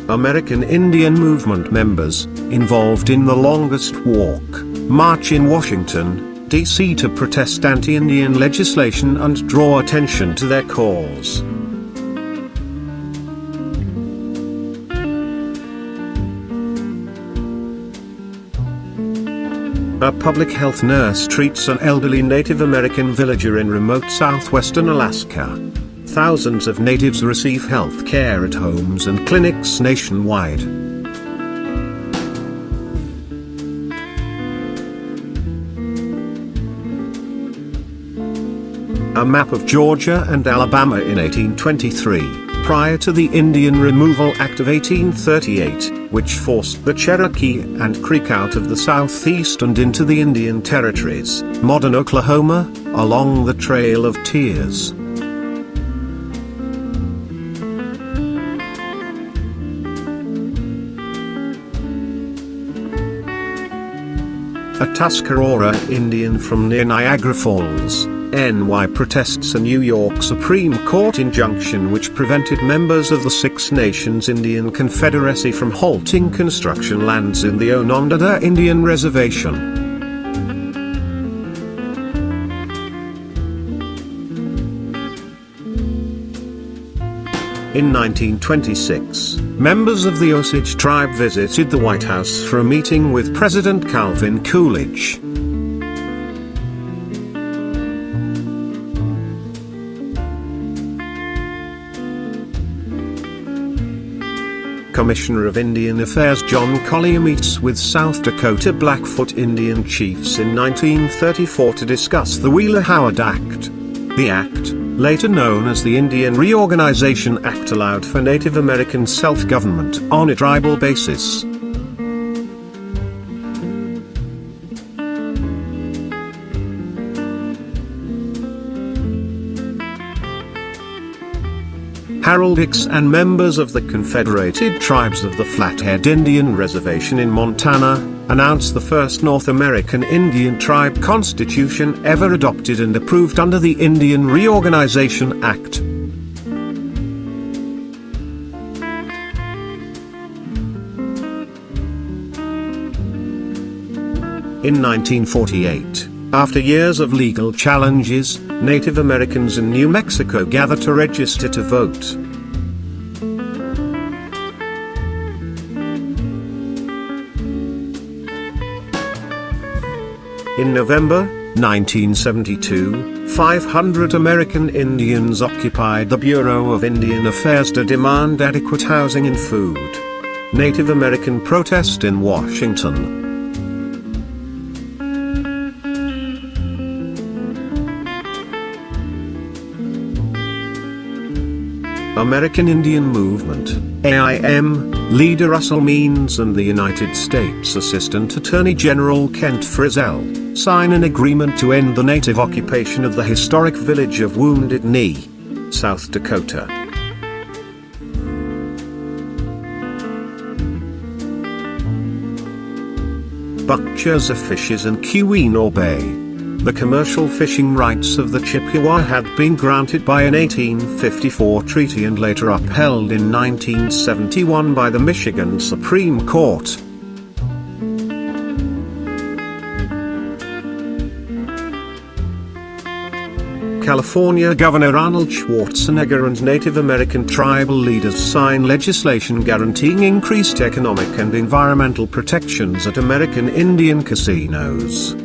American Indian Movement members, involved in the longest walk, march in Washington, D.C. to protest anti-Indian legislation and draw attention to their cause. A public health nurse treats an elderly Native American villager in remote southwestern Alaska. Thousands of natives receive health care at homes and clinics nationwide. A map of Georgia and Alabama in 1823, prior to the Indian Removal Act of 1838, which forced the Cherokee and Creek out of the southeast and into the Indian Territories, modern Oklahoma, along the Trail of Tears. A Tuscarora Indian from near Niagara Falls, NY protests a New York Supreme Court injunction which prevented members of the Six Nations Indian Confederacy from halting construction lands in the Onondaga Indian Reservation. In 1926, members of the Osage tribe visited the White House for a meeting with President Calvin Coolidge. Commissioner of Indian Affairs John Collier meets with South Dakota Blackfoot Indian chiefs in 1934 to discuss the Wheeler-Howard Act. The act, later known as the Indian Reorganization Act, allowed for Native American self-government on a tribal basis. Harold Hicks and members of the Confederated Tribes of the Flathead Indian Reservation in Montana announced the first North American Indian tribe constitution ever adopted and approved under the Indian Reorganization Act. In 1948, after years of legal challenges, Native Americans in New Mexico gathered to register to vote. In November 1972, 500 American Indians occupied the Bureau of Indian Affairs to demand adequate housing and food. Native American protest in Washington. American Indian Movement, AIM, leader Russell Means and the United States Assistant Attorney General Kent Frizzell sign an agreement to end the native occupation of the historic village of Wounded Knee, South Dakota. Buck Joseph fishes in Keweenaw Bay. The commercial fishing rights of the Chippewa had been granted by an 1854 treaty and later upheld in 1971 by the Michigan Supreme Court. California Governor Arnold Schwarzenegger and Native American tribal leaders sign legislation guaranteeing increased economic and environmental protections at American Indian casinos.